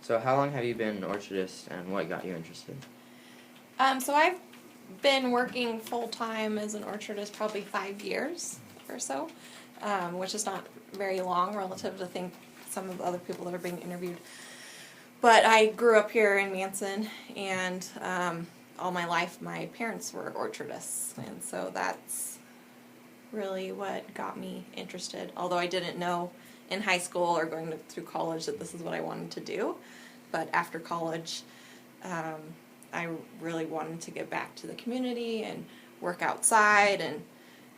So how long have you been an orchardist, and what got you interested? So I've been working full-time as an orchardist probably 5 years or so, which is not very long relative to some of the other people that are being interviewed. But I grew up here in Manson, and all my life my parents were orchardists, and so that's really what got me interested. Although I didn't know in high school or through college that this is what I wanted to do, but after college, I really wanted to get back to the community and work outside and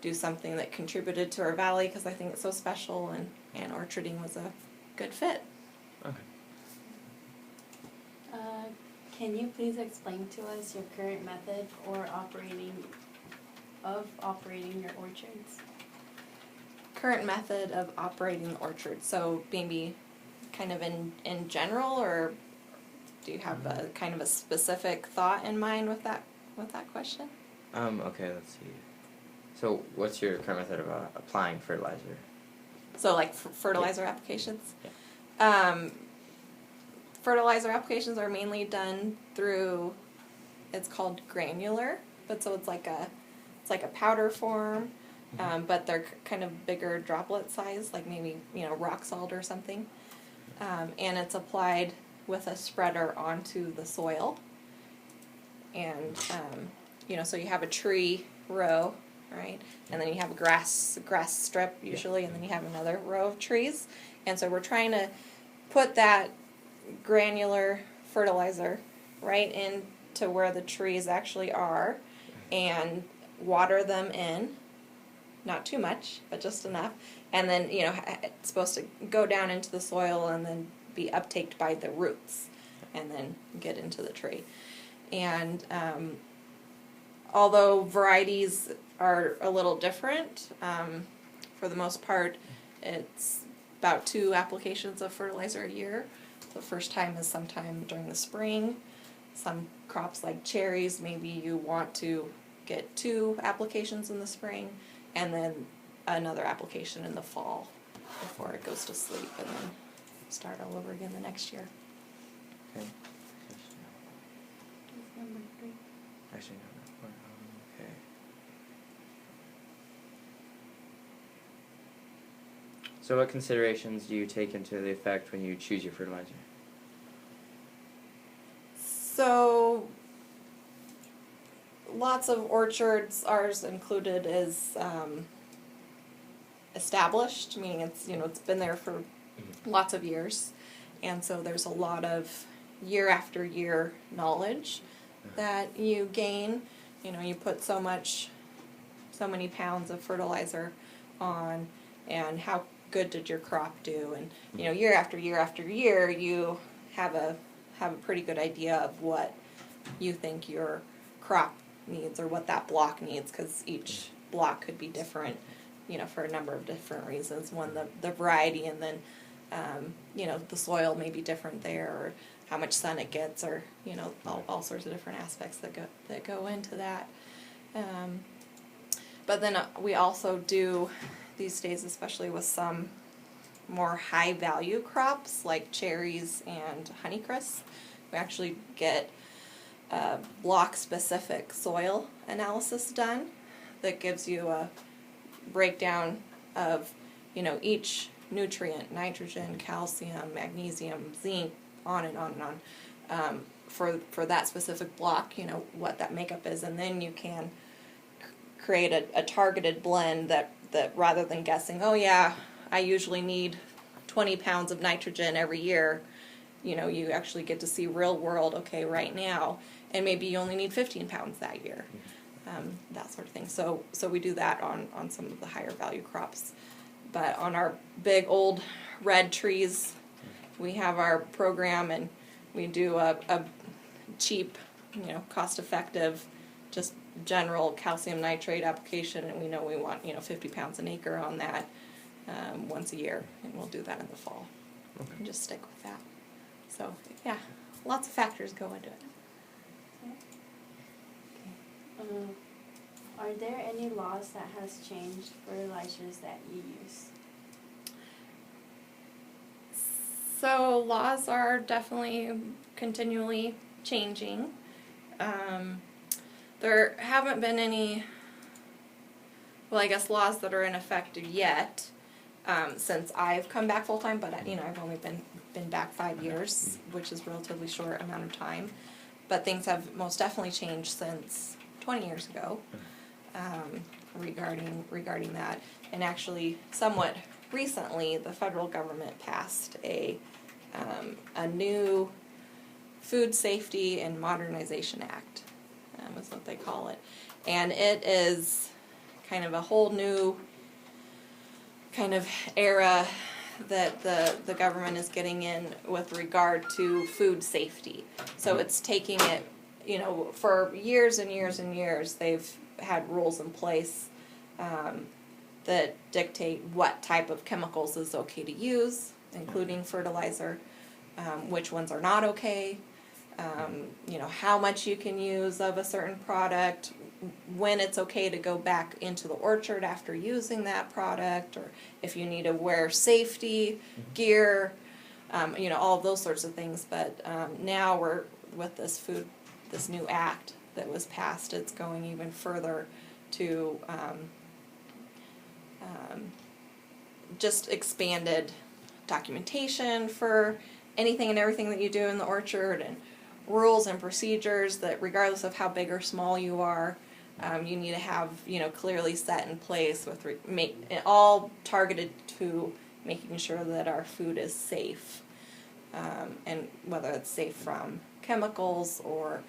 do something that contributed to our valley, because I think it's so special, and orcharding was a good fit. Okay. Can you please explain to us your current method or operating your orchards? Current method of operating the orchard. So maybe kind of in general, or do you have a kind of a specific thought in mind with that question? Okay, let's see. So what's your current method of applying fertilizer? So like fertilizer applications? Yeah. Fertilizer applications are mainly done through, it's called granular, but so it's like a powder form, but they're kind of bigger droplet size, like maybe rock salt or something, and it's applied with a spreader onto the soil, and so you have a tree row, right, and then you have a grass strip usually, and then you have another row of trees, and so we're trying to put that granular fertilizer right into where the trees actually are, and water them in, not too much, but just enough, and then it's supposed to go down into the soil and then be uptaked by the roots and then get into the tree. And although varieties are a little different, for the most part it's about 2 applications of fertilizer a year. The first time is sometime during the spring. Some crops like cherries, maybe you want to get 2 applications in the spring, and then another application in the fall before it goes to sleep, and then start all over again the next year. Okay. Number 3. Actually, no. Okay. So what considerations do you take into the effect when you choose your fertilizer? So lots of orchards, ours included, is established, meaning it's been there for lots of years, and so there's a lot of year after year knowledge that you gain. You put so many pounds of fertilizer on, and how good did your crop do, and year after year after year you have a pretty good idea of what you think your crop needs, or what that block needs, because each block could be different, for a number of different reasons. One, the variety, and then the soil may be different there, or how much sun it gets, or all sorts of different aspects that go into that. But then we also do these days, especially with some more high value crops like cherries and honeycrisp, we actually get block specific soil analysis done that gives you a breakdown of each nutrient, nitrogen, calcium, magnesium, zinc, on and on and on, for that specific block, what that makeup is, and then you can create a targeted blend that rather than guessing, oh yeah, I usually need 20 pounds of nitrogen every year, you actually get to see real world, okay, right now, and maybe you only need 15 pounds that year, that sort of thing. So we do that on some of the higher value crops. But on our big old red trees, we have our program, and we do a cheap, cost-effective, just general calcium nitrate application, and we know we want 50 pounds an acre on that once a year, and we'll do that in the fall. Okay. And just stick with that. So yeah, lots of factors go into it. Okay. Are there any laws that has changed fertilizers that you use? So laws are definitely continually changing. There haven't been any, well, I guess laws that are in effect yet since I've come back full time. But I've only been back 5 years, which is a relatively short amount of time. But things have most definitely changed since 20 years ago regarding that. And actually, somewhat recently, the federal government passed a new Food Safety and Modernization Act, is what they call it. And it is kind of a whole new kind of era that the government is getting in with regard to food safety. So it's taking it, for years and years and years, they've had rules in place that dictate what type of chemicals is okay to use, including fertilizer, which ones are not okay, how much you can use of a certain product, when it's okay to go back into the orchard after using that product, or if you need to wear safety gear, all of those sorts of things. But now we're with this new act that was passed, it's going even further to just expanded documentation for anything and everything that you do in the orchard, and rules and procedures that regardless of how big or small you are, you need to have clearly set in place with all targeted to making sure that our food is safe, and whether it's safe from chemicals or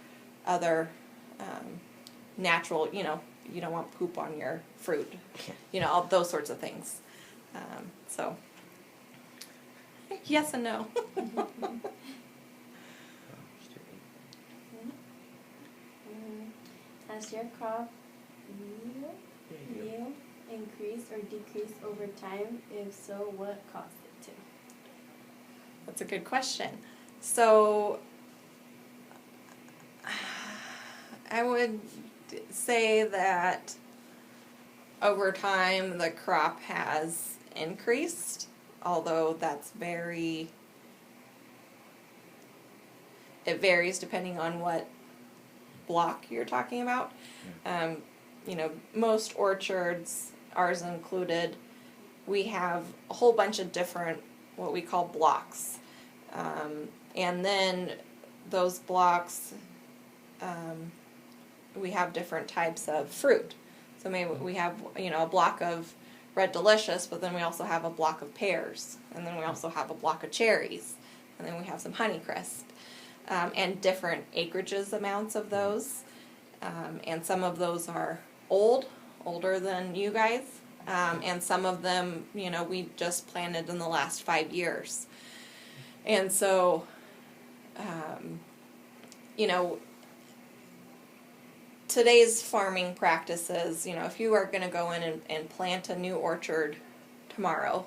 other natural, you don't want poop on your fruit, all those sorts of things. So yes and no. Has your crop yield increased or decreased over time? If so, what caused it to? That's a good question. So I would say that over time the crop has increased, although it varies depending on what block you're talking about. Most orchards, ours included, we have a whole bunch of different what we call blocks, and then those blocks we have different types of fruit. So maybe we have a block of Red Delicious, but then we also have a block of pears, and then we also have a block of cherries, and then we have some Honeycrisp. And different acreages amounts of those, and some of those are older than you guys, and some of them, we just planted in the last 5 years. And so, today's farming practices, if you are going to go in and plant a new orchard tomorrow,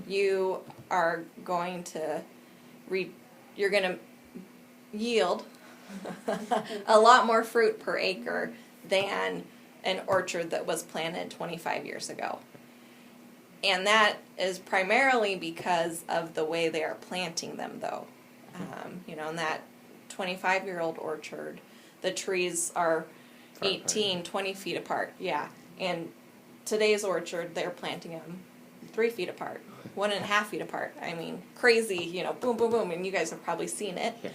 you are going to you're going to yield a lot more fruit per acre than an orchard that was planted 25 years ago. And that is primarily because of the way they are planting them, though. In that 25-year-old orchard, the trees are 18, 20 feet apart. Yeah. And today's orchard, they're planting them 3 feet apart, 1.5 feet apart. I mean, crazy, boom, boom, boom. And you guys have probably seen it. Yeah.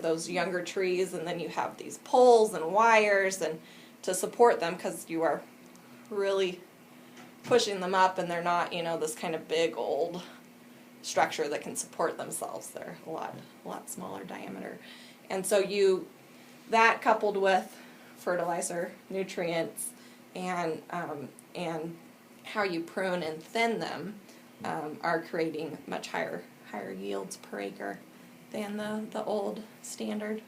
Those younger trees, and then you have these poles and wires and to support them, because you are really pushing them up, and they're not, this kind of big old structure that can support themselves. They're a lot smaller diameter. And so that coupled with fertilizer, nutrients, and how you prune and thin them are creating much higher yields per acre than the old standard.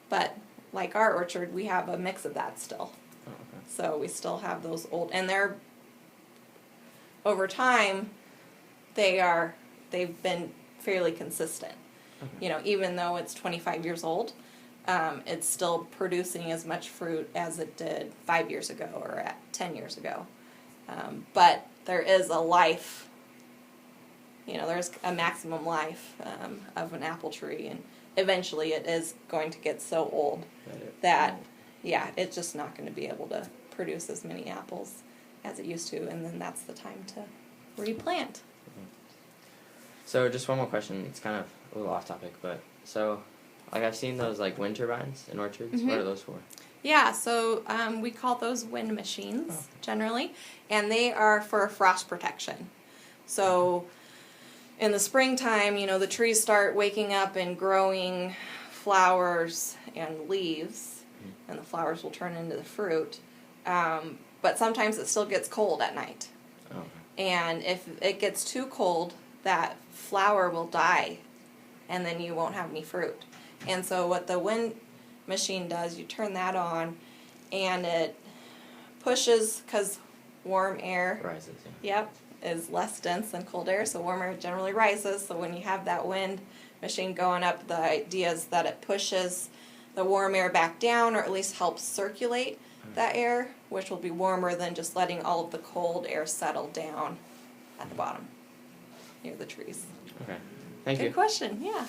But like our orchard, we have a mix of that still. Oh, okay. So we still have those old, and they're, over time, they've been fairly consistent. Okay. Even though it's 25 years old, it's still producing as much fruit as it did 5 years ago or 10 years ago. But there is a life, you know, there's a maximum life of an apple tree, and eventually it is going to get so old that, yeah, it's just not going to be able to produce as many apples as it used to, and then that's the time to replant. So just one more question. It's kind of a little off topic, but so, like I've seen those like wind turbines in orchards. What are those for? Yeah, so we call those wind machines generally, and they are for frost protection. So in the springtime, you know, the trees start waking up and growing flowers and leaves, and the flowers will turn into the fruit. But sometimes it still gets cold at night. Oh. And if it gets too cold, that flower will die, and then you won't have any fruit. And so what the wind machine does, you turn that on, and it pushes, because warm air Rises. Yeah. is less dense than cold air, so warm air generally rises. So when you have that wind machine going up, the idea is that it pushes the warm air back down, or at least helps circulate that air, which will be warmer than just letting all of the cold air settle down at the bottom near the trees. Okay. Thank you. Good question, yeah.